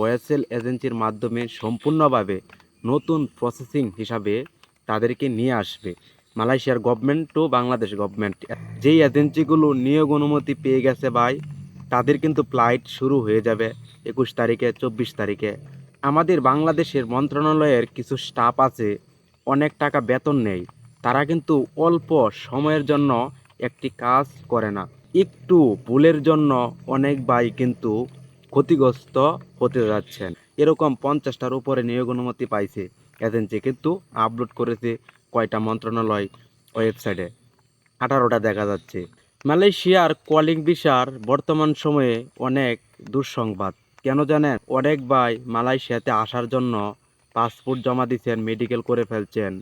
OSL এজেন্সির মাধ্যমে সম্পূর্ণভাবে নতুন প্রসেসিং হিসাবে তাদেরকে নিয়ে আসবে মালয়েশিয়ার গভর্নমেন্ট ও বাংলাদেশ গভর্নমেন্ট। যেই এজেন্সিগুলো নিয়োগ অনুমতি পেয়ে গেছে ভাই, তাদের কিন্তু ফ্লাইট শুরু হয়ে যাবে 21 তারিখে 24 তারিখে। আমাদের বাংলাদেশের মন্ত্রণালয়ের কিছু স্টাফ আছে, অনেক টাকা বেতন নেই, তারা কিন্তু অল্প সময়ের জন্য একটি কাজ করে না। একটু ভুলের জন্য অনেক ভাই কিন্তু ক্ষতিগ্রস্ত হতে যাচ্ছেন। এরকম 50টার উপরে নিয়োগ অনুমতি পাইছে এজেন্সি, কিন্তু আপলোড করেছে কয়টা মন্ত্রণালয় ওয়েবসাইটে, 18টা দেখা যাচ্ছে। মালয়েশিয়ার কলিং ভিসার বর্তমান সময়ে অনেক দুঃসংবাদ। কেন জানেন? অনেক ভাই মালয়েশিয়াতে আসার জন্য পাসপোর্ট জমা দিচ্ছেন, মেডিকেল করে ফেলছেন,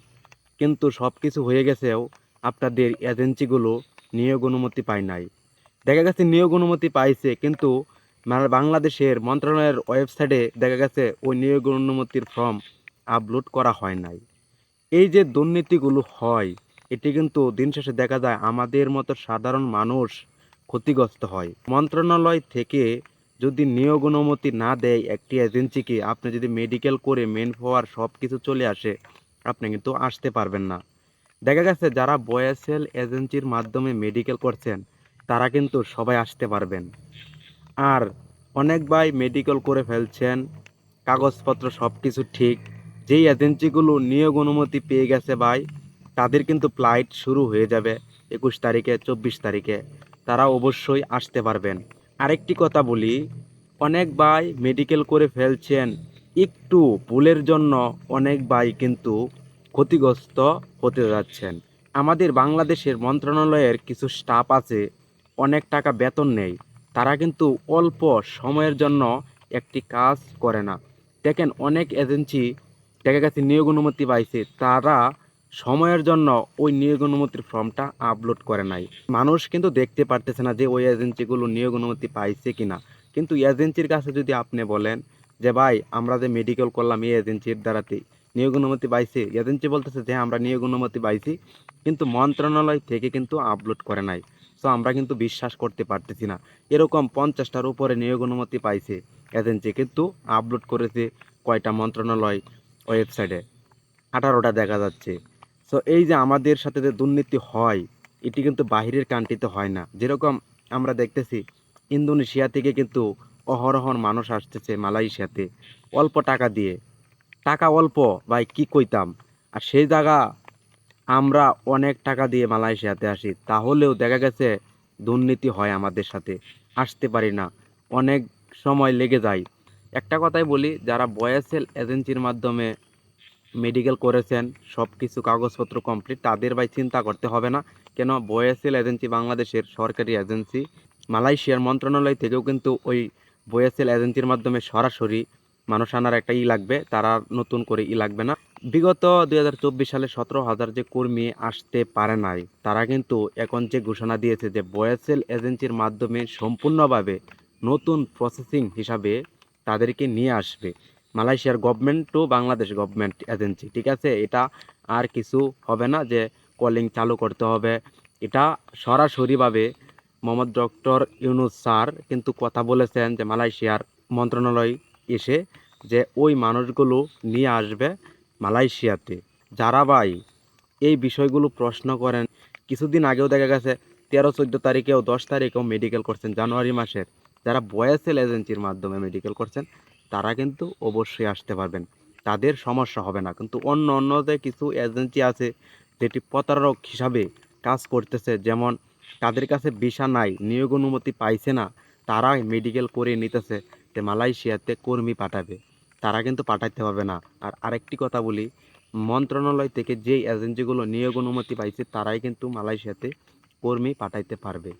কিন্তু সব কিছু হয়ে গেছেও আপনাদের এজেন্সিগুলো নিয়োগ অনুমতি পায় নাই। দেখা গেছে নিয়োগ অনুমতি পাইছে, কিন্তু বাংলাদেশের মন্ত্রণালয়ের ওয়েবসাইটে দেখা গেছে ওই নিয়োগ অনুমতির ফর্ম আপলোড করা হয় নাই। এই যে দুর্নীতিগুলো হয়, এটি কিন্তু দিন শেষে দেখা যায় আমাদের মতো সাধারণ মানুষ ক্ষতিগ্রস্ত হয়। মন্ত্রণালয় থেকে যদি নিয়োগ অনুমতি না দেয় একটি এজেন্সিকে, আপনি যদি মেডিকেল করে মেন পাওয়ার সব কিছু চলে আসে, আপনি কিন্তু আসতে পারবেন না। দেখা গেছে যারা বয়েসেল এজেন্সির মাধ্যমে মেডিকেল করছেন, তারা কিন্তু সবাই আসতে পারবেন। আর অনেক ভাই মেডিকেল করে ফেলছেন, কাগজপত্র সব কিছু ঠিক, যেই এজেন্সিগুলো নিয়োগ অনুমতি পেয়ে গেছে ভাই, তাদের কিন্তু ফ্লাইট শুরু হয়ে যাবে 21 তারিখে 24 তারিখে, তারা অবশ্যই আসতে পারবেন। আরেকটি কথা বলি, অনেক ভাই মেডিকেল করে ফেলছেন, একটু ভুলের জন্য অনেক ভাই কিন্তু ক্ষতিগ্রস্ত হতে যাচ্ছেন। আমাদের বাংলাদেশের মন্ত্রণালয়ের কিছু স্টাফ আছে, অনেক টাকা বেতন নেই, তারা কিন্তু অল্প সময়ের জন্য একটি কাজ করে না। দেখেন অনেক এজেন্সি দেখা গেছে নিয়োগ অনুমতি পাইছে, তারা সময়ের জন্য ওই নিয়োগ অনুমতির ফর্মটা আপলোড করে নাই। মানুষ কিন্তু দেখতে পারতেছে না যে ওই এজেন্সিগুলো নিয়োগ অনুমতি পাইছে কিনা। কিন্তু এজেন্সির কাছে যদি আপনি বলেন যে ভাই আমরা যে মেডিকেল করলাম এই এজেন্সির দ্বারাতে নিয়োগ অনুমতি পাইছে, এজেন্সি বলতেছে যে আমরা নিয়োগ অনুমতি পাইছি, কিন্তু মন্ত্রণালয় থেকে কিন্তু আপলোড করে নাই। সো আমরা কিন্তু বিশ্বাস করতে পারতেছি না। এরকম 50টার উপরে নিয়োগ অনুমতি পাইছে এজেন্সি, কিন্তু আপলোড করেছে কয়টা মন্ত্রণালয় ওয়েবসাইটে, 18টা দেখা যাচ্ছে। সো এই যে আমাদের সাথে যে দুর্নীতি হয়, এটি কিন্তু বাহিরের কান্ট্রিতে হয় না। যেরকম আমরা দেখতেছি ইন্দোনেশিয়া থেকে কিন্তু অহরহ মানুষ আসতেছে মালয়েশিয়াতে অল্প টাকা দিয়ে। টাকা অল্প ভাই, কি কইতাম। আর সেই জায়গা আমরা অনেক টাকা দিয়ে মালয়েশিয়াতে আসি, তাহলেও দেখা গেছে দুর্নীতি হয় আমাদের সাথে, আসতে পারি না, অনেক সময় লেগে যায়। একটা কথাই বলি, যারা বয়েসেল এজেন্সির মাধ্যমে মেডিকেল করেছেন, সব কিছু কাগজপত্র কমপ্লিট, তাদের ভাই চিন্তা করতে হবে না। কেন? বয়েসেল এজেন্সি বাংলাদেশের সরকারি এজেন্সি, মালয়েশিয়ার মন্ত্রণালয় থেকেও কিন্তু ওই বয়েসেল এজেন্সির মাধ্যমে সরাসরি মানুষ আনার একটা লাগবে, তারা নতুন করে লাগবে না। বিগত 2024 সালে 17,000 যে কর্মী আসতে পারে নাই, তারা কিন্তু এখন যে ঘোষণা দিয়েছে যে বয়েসেল এজেন্সির মাধ্যমে সম্পূর্ণভাবে নতুন প্রসেসিং হিসাবে তাদেরকে নিয়ে আসবে মালয়েশিয়ার গভর্নমেন্ট ও বাংলাদেশ গভর্নমেন্ট এজেন্সি। ঠিক আছে, এটা আর কিছু হবে না যে কলিং চালু করতে হবে। এটা সরাসরিভাবে মোহাম্মদ ডক্টর ইউনুস স্যার কিন্তু কথা বলেছেন যে মালয়েশিয়ার মন্ত্রণালয় এসে যে ওই মানুষগুলো নিয়ে আসবে মালয়েশিয়াতে। যারা ভাই এই বিষয়গুলো প্রশ্ন করেন, কিছুদিন আগেও দেখা গেছে 13-14 তারিখেও 10 তারিখেও মেডিকেল করছেন জানুয়ারি মাসের, যারা বয়েসেল এজেন্সির মাধ্যমে মেডিকেল করছেন, তারা কিন্তু অবশ্যই আসতে পারবেন, তাদের সমস্যা হবে না। কিন্তু অন্য অন্য যে কিছু এজেন্সি আছে যেটি প্রতারক হিসাবে কাজ করতেছে, যেমন তাদের কাছে ভিসা নাই, নিয়োগ অনুমতি পাইছে না, তারা মেডিকেল করে নিতেছে যে মালয়েশিয়াতে কর্মী পাঠাবে, তারা কিন্তু পাঠাইতে হবে না। আর আরেকটি কথা বলি, মন্ত্রণালয় থেকে যেই এজেন্সিগুলো নিয়োগ অনুমতি পাইছে, তারাই কিন্তু মালয়েশিয়াতে কর্মী পাঠাইতে পারবে।